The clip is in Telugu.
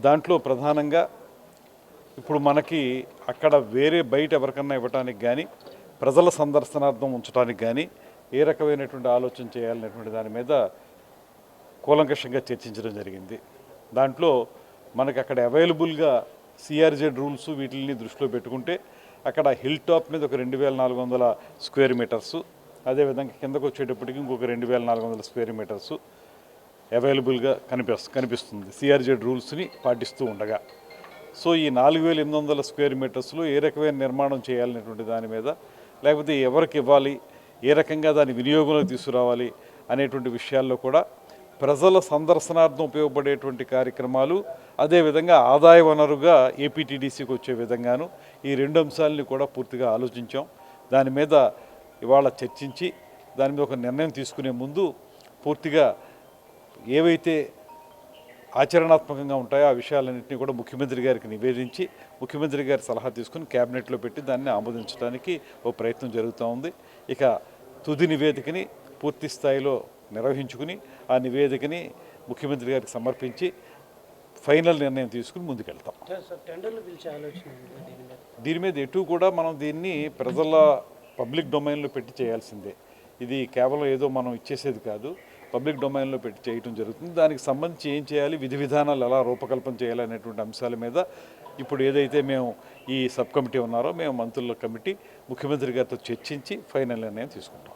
దాంట్లో ప్రధానంగా ఇప్పుడు మనకి అక్కడ వేరే బయట ఎవరికన్నా ఇవ్వటానికి కానీ ప్రజల సందర్శనార్థం ఉంచడానికి కానీ ఏ రకమైనటువంటి ఆలోచన చేయాలనేటువంటి దాని మీద కూలంకషంగా చర్చించడం జరిగింది. దాంట్లో మనకి అక్కడ అవైలబుల్గా సిఆర్జెడ్ రూల్స్ వీటిని దృష్టిలో పెట్టుకుంటే అక్కడ హిల్ టాప్ మీద ఒక 2400 స్క్వేర్ మీటర్సు, అదేవిధంగా కిందకు వచ్చేటప్పటికి ఇంకొక 2400 స్క్వేర్ మీటర్సు అవైలబుల్గా కనిపిస్తుంది సిఆర్జెడ్ రూల్స్ని పాటిస్తూ ఉండగా. సో ఈ 4800 స్క్వేర్ మీటర్స్లో ఏ రకమైన నిర్మాణం చేయాలనేటువంటి దాని మీద, లేకపోతే ఎవరికి ఇవ్వాలి, ఏ రకంగా దాని వినియోగంలోకి తీసుకురావాలి అనేటువంటి విషయాల్లో కూడా ప్రజల సందర్శనార్థం ఉపయోగపడేటువంటి కార్యక్రమాలు, అదేవిధంగా ఆదాయ వనరుగా ఏపీటీడీసీకి వచ్చే విధంగాను ఈ రెండు అంశాలని కూడా పూర్తిగా ఆలోచించాం. దాని మీద ఇవాళ చర్చించి దాని మీద ఒక నిర్ణయం తీసుకునే ముందు పూర్తిగా ఏవైతే ఆచరణాత్మకంగా ఉంటాయో ఆ విషయాలన్నింటినీ కూడా ముఖ్యమంత్రి గారికి నివేదించి ముఖ్యమంత్రి గారి సలహా తీసుకుని క్యాబినెట్లో పెట్టి దాన్ని ఆమోదించడానికి ఓ ప్రయత్నం జరుగుతూ ఉంది. ఇక తుది నివేదికని పూర్తి స్థాయిలో నిర్వహించుకుని ఆ నివేదికని ముఖ్యమంత్రి గారికి సమర్పించి ఫైనల్ నిర్ణయం తీసుకుని ముందుకెళ్తాం. దీని మీద ఎటు కూడా మనం దీన్ని ప్రజల పబ్లిక్ డొమైన్లో పెట్టి చేయాల్సిందే. ఇది కేవలం ఏదో మనం ఇచ్చేసేది కాదు, పబ్లిక్ డొమైన్లో పెట్టి చేయటం జరుగుతుంది. దానికి సంబంధించి ఏం చేయాలి, విధి విధానాలు ఎలా రూపకల్పన చేయాలనేటువంటి అంశాల మీద ఇప్పుడు ఏదైతే మేము ఈ సబ్ కమిటీ ఉన్నారో మేము మంత్రుల కమిటీ ముఖ్యమంత్రి గారితో చర్చించి ఫైనల్ నిర్ణయం తీసుకుంటాం.